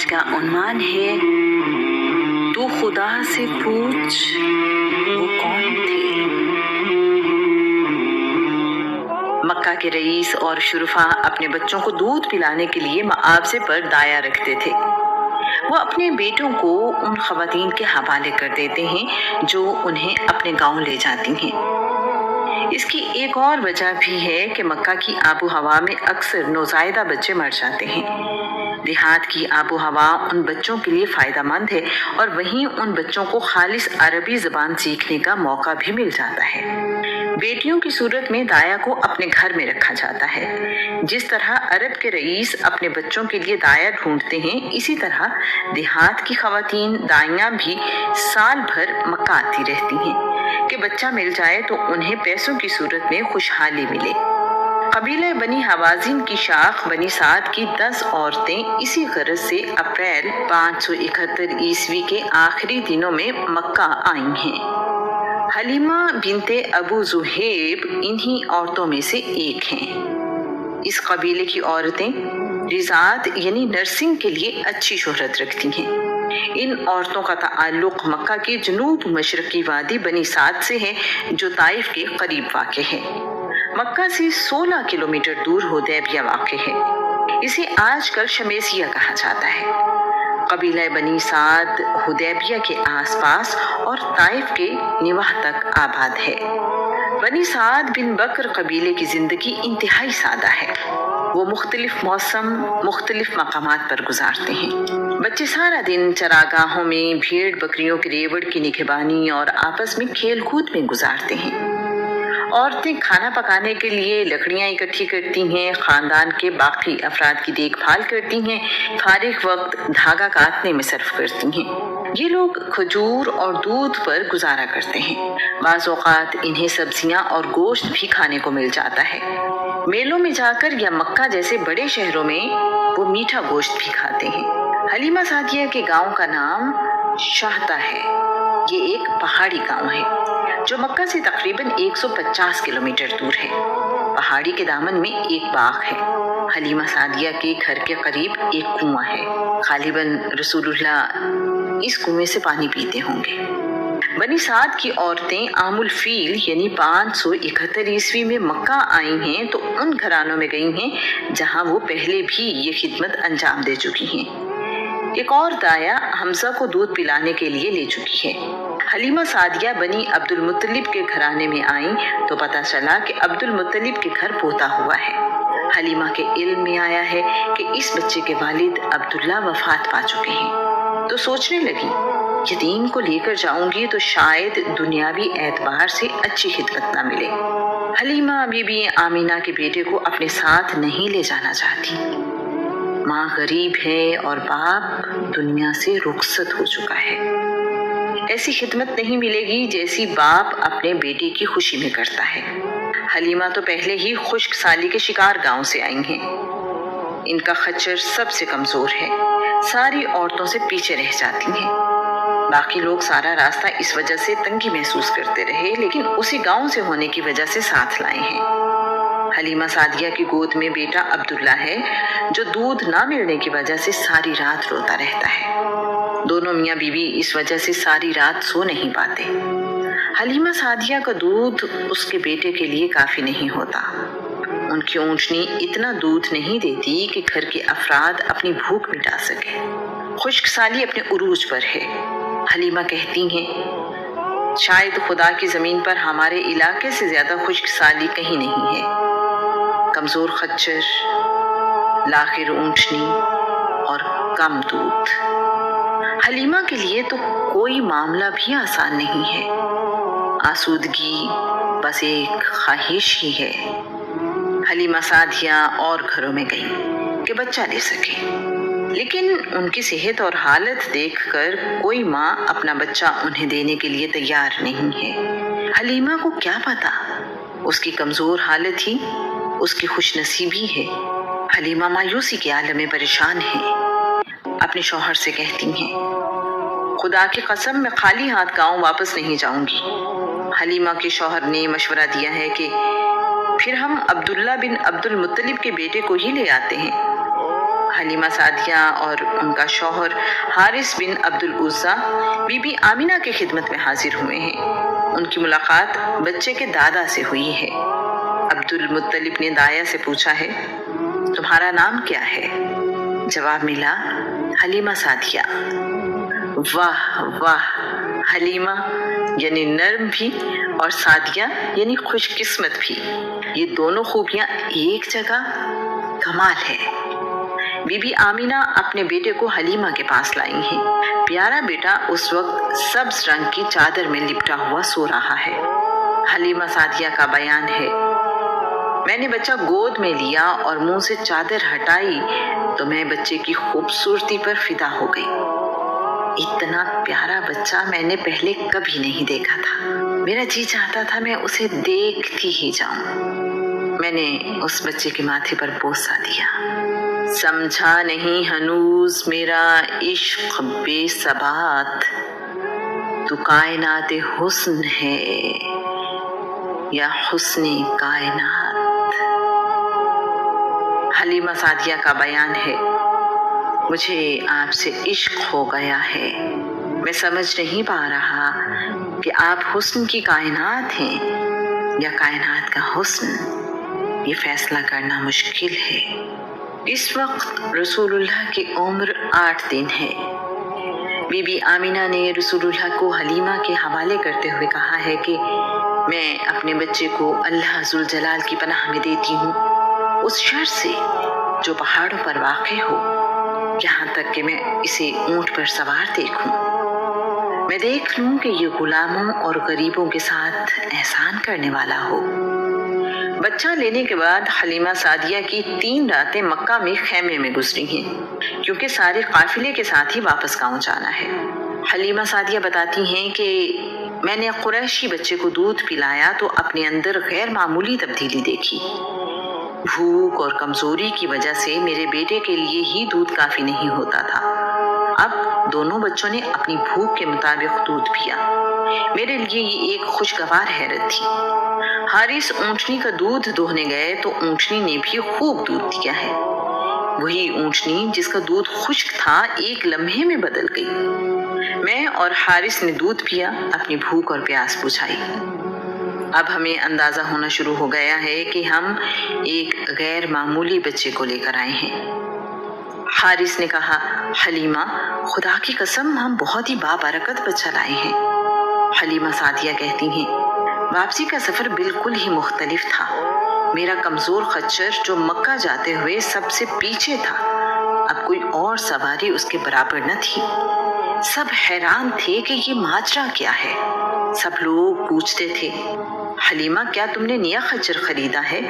آج کا عنوان ہے تو خدا سے پوچھ وہ کون تھے۔ مکہ کے رئیس اور شرفا اپنے بچوں کو دودھ پلانے کے لیے معاوضے پر دایا رکھتے تھے۔ وہ اپنے بیٹوں کو ان خواتین کے حوالے کر دیتے ہیں جو انہیں اپنے گاؤں لے جاتی ہیں۔ اس کی ایک اور وجہ بھی ہے کہ مکہ کی آب و ہوا میں اکثر نوزائیدہ بچے مر جاتے ہیں۔ دیہات کی آب و ہوا ان بچوں کے لیے فائدہ مند ہے اور وہیں ان بچوں کو خالص عربی زبان سیکھنے کا موقع بھی مل جاتا ہے۔ بیٹیوں کی صورت میں دایا کو اپنے گھر میں رکھا جاتا ہے۔ جس طرح عرب کے رئیس اپنے بچوں کے لیے دایا ڈھونڈتے ہیں، اسی طرح دیہات کی خواتین دائیاں بھی سال بھر مکہ آتی رہتی ہیں کہ بچہ مل جائے تو انہیں پیسوں کی صورت میں خوشحالی ملے۔ قبیلہ بنی حوازن کی شاخ بنی سعد کی 10 عورتیں اسی غرض سے اپریل 571 عیسوی کے آخری دنوں میں مکہ آئی ہیں۔ حلیمہ بنت ابو زہیب انہی عورتوں میں سے ایک ہیں۔ اس قبیلے کی عورتیں رضاعت یعنی نرسنگ کے لیے اچھی شہرت رکھتی ہیں۔ ان عورتوں کا تعلق مکہ کے جنوب مشرقی وادی بنی سعد سے ہے جو طائف کے قریب واقع ہے۔ مکہ سے 16 کلومیٹر دور حدیبیہ واقع ہے۔ اسے آج کل شمیسیہ کہا جاتا ہے۔ قبیلہ بنی سعد حدیبیہ کے آس پاس اور طائف کے نواح تک آباد ہے۔ بنی سعد بن بکر قبیلے کی زندگی انتہائی سادہ ہے۔ وہ مختلف موسم مختلف مقامات پر گزارتے ہیں۔ بچے سارا دن چراگاہوں میں بھیڑ بکریوں کے ریوڑ کی نگہبانی اور آپس میں کھیل کود میں گزارتے ہیں۔ عورتیں کھانا پکانے کے لیے لکڑیاں اکٹھی کرتی ہیں، خاندان کے باقی افراد کی دیکھ بھال کرتی ہیں، فارغ وقت دھاگا کاٹنے میں صرف کرتی ہیں۔ یہ لوگ کھجور اور دودھ پر گزارا کرتے ہیں۔ بعض اوقات انہیں سبزیاں اور گوشت بھی کھانے کو مل جاتا ہے۔ میلوں میں جا کر یا مکہ جیسے بڑے شہروں میں وہ میٹھا گوشت بھی کھاتے ہیں۔ حلیمہ سعدیہ کے گاؤں کا نام شہدہ ہے۔ یہ ایک پہاڑی گاؤں ہے جو مکہ سے تقریباً 150 کلومیٹر دور ہے۔ پہاڑی کے دامن میں ایک باغ ہے۔ حلیمہ سعدیہ کے گھر کے قریب ایک کنواں ہے۔ غالباً رسول اللہ اس کنویں سے پانی پیتے ہوں گے۔ بنی سعد کی عورتیں عام الفیل یعنی 571 عیسوی میں مکہ آئی ہیں تو ان گھرانوں میں گئی ہیں جہاں وہ پہلے بھی یہ خدمت انجام دے چکی ہیں۔ ایک اور دایا حمزہ کو دودھ پلانے کے لیے لے چکی ہے۔ حلیمہ سعدیہ بنی عبد المطلب کے گھرانے میں آئیں تو پتہ چلا کہ عبد المطلب کے گھر پوتا ہوا ہے۔ حلیمہ کے علم میں آیا ہے کہ اس بچے کے والد عبداللہ وفات پا چکے ہیں، تو سوچنے لگی یتیم کو لے کر جاؤں گی تو شاید دنیاوی اعتبار سے اچھی خدمت نہ ملے۔ حلیمہ بی بی آمینہ کے بیٹے کو اپنے ساتھ نہیں لے جانا چاہتی۔ ماں غریب ہے اور باپ دنیا سے رخصت ہو چکا ہے۔ ایسی خدمت نہیں ملے گی جیسی باپ اپنے بیٹے کی خوشی میں کرتا ہے۔ حلیمہ تو پہلے ہی خشک سالی کے شکار گاؤں سے آئی ہیں۔ ان کا خچر سب سے کمزور ہے، ساری عورتوں سے پیچھے رہ جاتی ہیں۔ باقی لوگ سارا راستہ اس وجہ سے تنگی محسوس کرتے رہے، لیکن اسی گاؤں سے ہونے کی وجہ سے ساتھ لائے ہیں۔ حلیمہ سعدیہ کی گود میں بیٹا عبداللہ ہے جو دودھ نہ ملنے کی وجہ سے ساری رات روتا رہتا ہے۔ دونوں میاں بیوی اس وجہ سے ساری رات سو نہیں پاتے۔ حلیمہ سعدیہ کا دودھ اس کے بیٹے کے لیے کافی نہیں ہوتا۔ ان کی اونٹنی اتنا دودھ نہیں دیتی کہ گھر کے افراد اپنی بھوک مٹا سکے۔ خشک سالی اپنے عروج پر ہے۔ حلیمہ کہتی ہیں شاید خدا کی زمین پر ہمارے علاقے سے زیادہ خشک سالی کہیں نہیں ہے۔ کمزور خچر، لاغر اونٹنی اور کم دودھ۔ حلیمہ کے لیے تو کوئی معاملہ بھی آسان نہیں ہے۔ آسودگی بس ایک خواہش ہی ہے۔ حلیمہ سعدیہ اور گھروں میں گئی کہ بچہ لے سکے، لیکن ان کی صحت اور حالت دیکھ کر کوئی ماں اپنا بچہ انہیں دینے کے لیے تیار نہیں ہے۔ حلیمہ کو کیا پتا اس کی کمزور حالت ہی اس کی خوش نصیبی ہے۔ حلیمہ مایوسی کے عالم میں پریشان ہے۔ اپنے شوہر سے کہتی ہیں خدا کی قسم میں خالی ہاتھ گاؤں واپس نہیں جاؤں گی۔ حلیمہ کے شوہر نے مشورہ دیا ہے کہ پھر ہم عبداللہ بن عبد المطلب کے بیٹے کو ہی لے آتے ہیں۔ حلیمہ سعدیہ اور ان کا شوہر حارث بن عبد العزیٰ بی بی آمینہ کی خدمت میں حاضر ہوئے ہیں۔ ان کی ملاقات بچے کے دادا سے ہوئی ہے۔ عبد المطلب نے دایا سے پوچھا ہے، تمہارا نام کیا ہے؟ جواب ملا، حلیمہ سعدیہ۔ واہ واہ، حلیمہ یعنی نرم بھی اور سعدیہ یعنی خوش قسمت بھی، یہ دونوں خوبیاں ایک جگہ، کمال ہے۔ بی بی آمینہ اپنے بیٹے کو حلیمہ کے پاس لائی ہیں۔ پیارا بیٹا اس وقت سبز رنگ کی چادر میں لپٹا ہوا سو رہا ہے۔ حلیمہ سعدیہ کا بیان ہے، میں نے بچہ گود میں لیا اور منہ سے چادر ہٹائی تو میں بچے کی خوبصورتی پر فدا ہو گئی۔ اتنا پیارا بچہ میں نے پہلے کبھی نہیں دیکھا تھا۔ میرا جی چاہتا تھا میں اسے دیکھتی ہی جاؤں۔ میں نے اس بچے کے ماتھے پر بوسہ دیا۔ سمجھا نہیں ہنوز میرا عشق بے ثبات، تو کائنات حسن ہے یا حسن کائنات۔ حلیمہ سعدیہ کا بیان ہے، مجھے آپ سے عشق ہو گیا ہے، میں سمجھ نہیں پا رہا کہ آپ حسن کی کائنات ہیں یا کائنات کا حسن، یہ فیصلہ کرنا مشکل ہے۔ اس وقت رسول اللہ کی عمر 8 دن ہے۔ بی بی آمینہ نے رسول اللہ کو حلیمہ کے حوالے کرتے ہوئے کہا ہے کہ میں اپنے بچے کو اللہ ذوالجلال کی پناہ میں دیتی ہوں، اس شر سے جو پہاڑوں پر واقع ہو، یہاں تک کہ میں اسے اونٹ پر سوار دیکھوں، میں دیکھ لوں کہ یہ غلاموں اور غریبوں کے ساتھ احسان کرنے والا ہو۔ بچہ لینے کے بعد حلیمہ سعدیہ کی 3 راتیں مکہ میں خیمے میں گزری ہیں، کیونکہ سارے قافلے کے ساتھ ہی واپس گاؤں جانا ہے۔ حلیمہ سعدیہ بتاتی ہیں کہ میں نے قریشی بچے کو دودھ پلایا تو اپنے اندر غیر معمولی تبدیلی دیکھی۔ بھوک اور کمزوری کی وجہ سے میرے بیٹے کے لیے ہی دودھ کافی نہیں ہوتا تھا۔ اب دونوں بچوں نے اپنی بھوک کے مطابق دودھ پیا۔ میرے لیے یہ ایک خوشگوار حیرت تھی۔ حارث اونٹنی کا دودھ دوہنے گئے تو اونٹنی نے بھی خوب دودھ دیا ہے۔ وہی اونٹنی جس کا دودھ خشک تھا ایک لمحے میں بدل گئی۔ میں اور حارث نے دودھ پیا، اپنی بھوک اور پیاس بجھائی۔ اب ہمیں اندازہ ہونا شروع ہو گیا ہے کہ ہم ایک غیر معمولی بچے کو لے کر آئے ہیں۔ حارث نے کہا، حلیمہ خدا کی قسم ہم بہت ہی بابرکت بچہ لائے ہیں۔ حلیمہ سعدیہ کہتی ہیں، واپسی کا سفر بالکل ہی مختلف تھا۔ میرا کمزور خچر جو مکہ جاتے ہوئے سب سے پیچھے تھا، اب کوئی اور سواری اس کے برابر نہ تھی۔ سب حیران تھے کہ یہ ماجرا کیا ہے۔ سب لوگ پوچھتے تھے، حلیمہ کیا تم نے نیا خچر خریدا ہے؟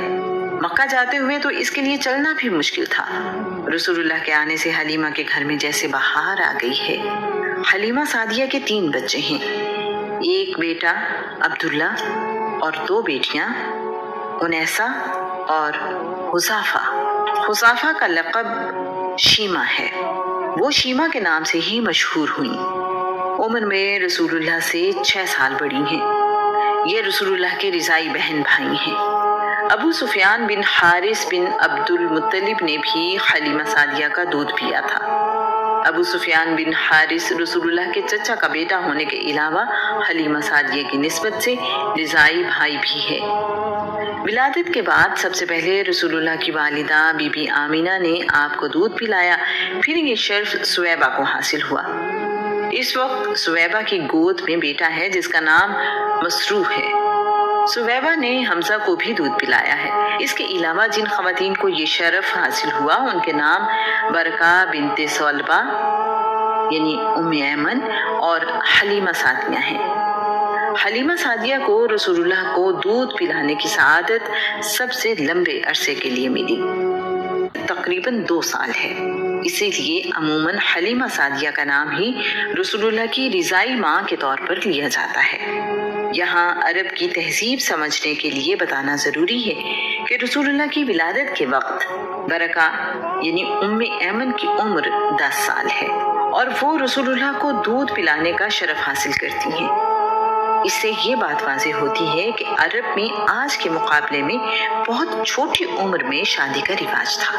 مکہ جاتے ہوئے تو اس کے لیے چلنا بھی مشکل تھا۔ رسول اللہ کے آنے سے حلیمہ کے گھر میں جیسے بہار آ گئی ہے۔ حلیمہ سعدیہ کے 3 بچے ہیں، ایک بیٹا عبداللہ اور 2 بیٹیاں انیسہ اور حذافہ۔ حذافہ کا لقب شیمہ ہے، وہ شیمہ کے نام سے ہی مشہور ہوئیں۔ عمر میں رسول اللہ سے 6 سال بڑی ہیں۔ یہ رسول اللہ کے رضائی بہن بھائی ہیں۔ ابو سفیان بن حارث بن عبد المطلب نے بھی حلیمہ سعدیہ کا دودھ پیا تھا۔ ابو سفیان بن حارث رسول اللہ کے چچا کا بیٹا ہونے کے علاوہ حلیمہ سعدیہ کی نسبت سے رضائی بھائی بھی ہے۔ ولادت کے بعد سب سے پہلے رسول اللہ کی والدہ بی بی آمینہ نے آپ کو دودھ پلایا، پھر یہ شرف سویبہ کو حاصل ہوا۔ اس وقت سویبہ کی گود میں بیٹا ہے جس کا نام مسروح ہے۔ سویبہ نے حمزہ کو بھی دودھ پلایا ہے۔ اس کے علاوہ جن خواتین کو یہ شرف حاصل ہوا ان کے نام برکہ بنت ثعلبہ یعنی ام ایمن اور حلیمہ سعدیہ ہیں۔ حلیمہ سعدیہ کو رسول اللہ کو دودھ پلانے کی سعادت سب سے لمبے عرصے کے لیے ملی، تقریباً 2 سال ہے۔ اسی لیے عموماً حلیمہ سعدیہ کا نام ہی رسول اللہ کی رضائی ماں کے طور پر لیا جاتا ہے۔ یہاں عرب کی تہذیب سمجھنے کے لیے بتانا ضروری ہے کہ رسول اللہ کی ولادت کے وقت برکہ یعنی ام ایمن کی عمر 10 سال ہے اور وہ رسول اللہ کو دودھ پلانے کا شرف حاصل کرتی ہیں۔ اس سے یہ بات واضح ہوتی ہے کہ عرب میں آج کے مقابلے میں بہت چھوٹی عمر میں شادی کا رواج تھا۔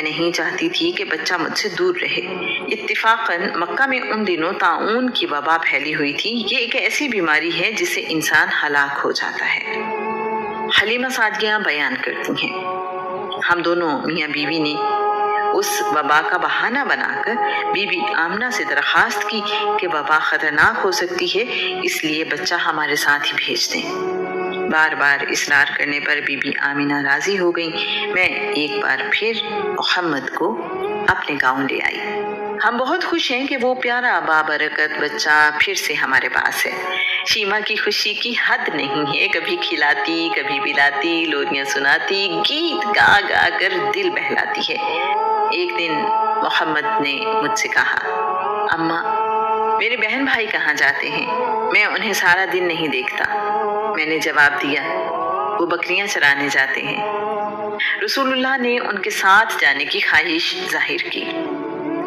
میں نہیں چاہتی تھی کہ بچہ مجھ سے دور رہے۔ اتفاقاً مکہ میں ان دنوں طاعون کی وبا پھیلی ہوئی تھی۔ یہ ایک ایسی بیماری ہے جس سے انسان ہلاک ہو جاتا ہے۔ حلیمہ سعدیہ بیان کرتی ہیں، ہم دونوں میاں بیوی نے اس وبا کا بہانہ بنا کر بی بی آمنہ سے درخواست کی کہ وبا خطرناک ہو سکتی ہے، اس لیے بچہ ہمارے ساتھ ہی بھیج دیں۔ بار بار اصرار کرنے پر بی بی آمنہ راضی ہو گئیں۔ میں ایک بار پھر محمد کو اپنے گاؤں لے آئی۔ ہم بہت خوش ہیں کہ وہ پیارا بابرکت بچہ پھر سے ہمارے پاس ہے۔ شیما کی خوشی کی حد نہیں ہے، کبھی کھلاتی، کبھی پلاتی، لوریاں سناتی، گیت گا گا کر دل بہلاتی ہے۔ ایک دن محمد نے مجھ سے کہا، اماں میرے بہن بھائی کہاں جاتے ہیں؟ میں انہیں سارا دن نہیں دیکھتا۔ میں نے جواب دیا، وہ بکریاں چرانے جاتے ہیں۔ رسول اللہ نے ان کے ساتھ جانے کی خواہش ظاہر کی۔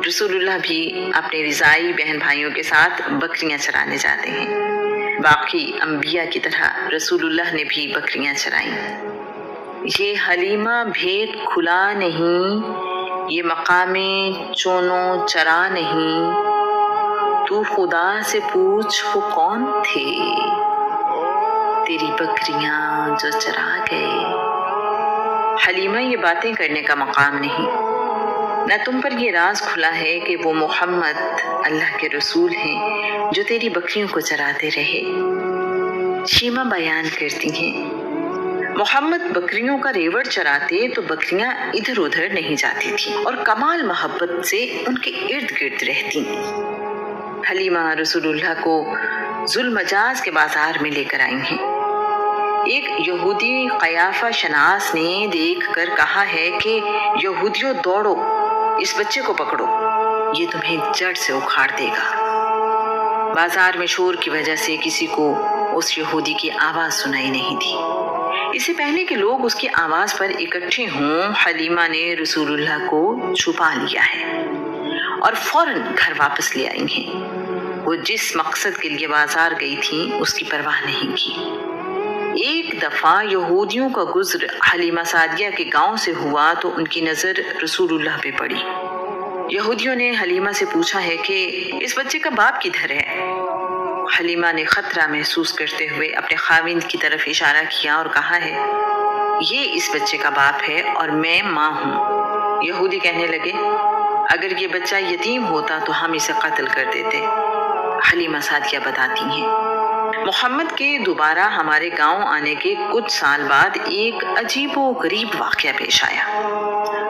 رسول اللہ بھی اپنے رضائی بہن بھائیوں کے ساتھ بکریاں چرانے جاتے ہیں۔ باقی انبیاء کی طرح رسول اللہ نے بھی بکریاں چرائیں۔ یہ حلیمہ بھید کھلا نہیں، یہ مقام چونو چرا نہیں، تو خدا سے پوچھ وہ کون تھے، تیری بکریاں جو چرا گئے۔ حلیمہ یہ باتیں کرنے کا مقام نہیں، نہ تم پر یہ راز کھلا ہے کہ وہ محمد اللہ کے رسول ہیں جو تیری بکریوں کو چراتے رہے۔ شیما بیان کرتی ہیں، محمد بکریوں کا ریوڑ چراتے تو بکریاں ادھر ادھر نہیں جاتی تھیں اور کمال محبت سے ان کے ارد گرد رہتی۔ حلیمہ رسول اللہ کو ذوالمجاز کے بازار میں لے کر آئی ہیں۔ ایک یہودی قیافہ شناس نے دیکھ کر کہا ہے کہ یہودیوں دوڑو، اس بچے کو پکڑو، یہ تمہیں جڑ سے اکھاڑ دے گا۔ بازار میں شور کی وجہ سے کسی کو اس یہودی کی آواز سنائی نہیں تھی۔ اس سے پہلے کہ لوگ اس کی آواز پر اکٹھے ہوں، حلیمہ نے رسول اللہ کو چھپا لیا ہے اور فوراً گھر واپس لے آئی ہیں۔ وہ جس مقصد کے لیے بازار گئی تھیں اس کی پرواہ نہیں کی۔ ایک دفعہ یہودیوں کا گزر حلیمہ سعدیہ کے گاؤں سے ہوا تو ان کی نظر رسول اللہ پہ پڑی۔ یہودیوں نے حلیمہ سے پوچھا ہے کہ اس بچے کا باپ کدھر ہے؟ حلیمہ نے خطرہ محسوس کرتے ہوئے اپنے خاوند کی طرف اشارہ کیا اور کہا ہے، یہ اس بچے کا باپ ہے اور میں ماں ہوں۔ یہودی کہنے لگے، اگر یہ بچہ یتیم ہوتا تو ہم اسے قتل کر دیتے۔ حلیمہ سعدیہ بتاتی ہیں، محمد کے دوبارہ ہمارے گاؤں آنے کے کچھ سال بعد ایک عجیب و غریب واقعہ پیش آیا۔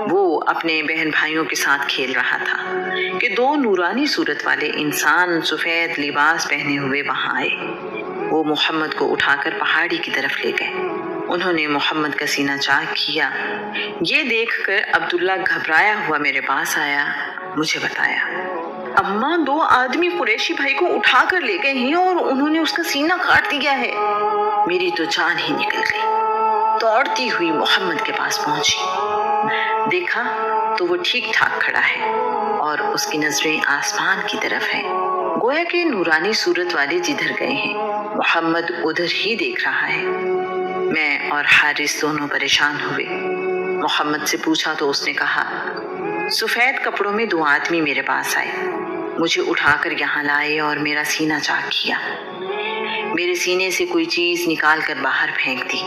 وہ اپنے بہن بھائیوں کے ساتھ کھیل رہا تھا کہ دو نورانی صورت والے انسان سفید لباس پہنے ہوئے وہاں آئے۔ وہ محمد کو اٹھا کر پہاڑی کی طرف لے گئے۔ انہوں نے محمد کا سینہ چاک کیا۔ یہ دیکھ کر عبداللہ گھبرایا ہوا میرے پاس آیا، مجھے بتایا، اماں دو آدمی قریشی بھائی کو اٹھا کر لے گئے ہیں اور انہوں نے اس کا سینہ کاٹ دیا ہے۔ میری تو جان ہی نکل گئی۔ دوڑتی ہوئی محمد کے پاس پہنچی، دیکھا تو وہ ٹھیک ٹھاک کھڑا ہے اور اس کی نظریں آسمان کی طرف ہیں، گویا کہ نورانی صورت والے جدھر گئے ہیں محمد ادھر ہی دیکھ رہا ہے۔ میں اور حارث دونوں پریشان ہوئے۔ محمد سے پوچھا تو اس نے کہا، سفید کپڑوں میں دو آدمی میرے پاس آئے، مجھے اٹھا کر یہاں لائے اور میرا سینہ چاک کیا۔ میرے سینے سے کوئی چیز نکال کر باہر پھینک دی۔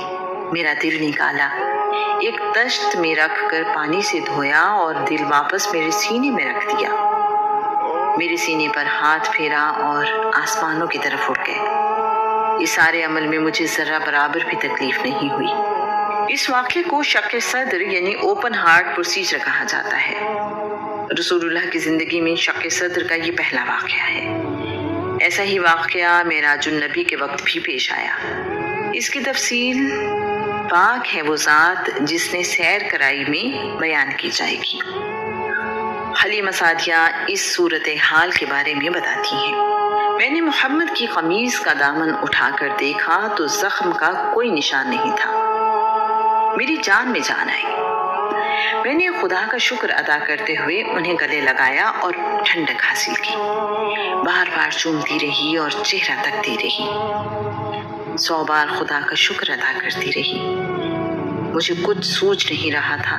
میرا دل نکالا، ایک دشت میں رکھ کر پانی سے دھویا اور دل واپس میرے سینے میں رکھ دیا۔ میرے سینے پر ہاتھ پھیرا اور آسمانوں کی طرف اٹھ گئے۔ اس سارے عمل میں مجھے ذرہ برابر بھی تکلیف نہیں ہوئی۔ اس واقعے کو شق صدر یعنی اوپن ہارٹ پروسیجر کہا جاتا ہے۔ رسول اللہ کی زندگی میں شق صدر کا یہ پہلا واقعہ ہے۔ ایسا ہی واقعہ معراج النبی کے وقت بھی پیش آیا۔ اس کی تفصیل پاک ہے وہ ذات جس نے سیر کرائی میں بیان کی جائے گی۔ حلیمہ سعدیہ اس صورتحال کے بارے میں بتاتی ہیں، میں نے محمد کی قمیض کا دامن اٹھا کر دیکھا تو زخم کا کوئی نشان نہیں تھا۔ میری جان میں جان آئی۔ میں نے خدا کا شکر ادا کرتے ہوئے انہیں گلے لگایا اور ٹھنڈک حاصل کی۔ بار بار چومتی رہی اور چہرہ تکتی رہی۔ 100 بار خدا کا شکر ادا کرتی رہی۔ مجھے کچھ سوچ نہیں رہا تھا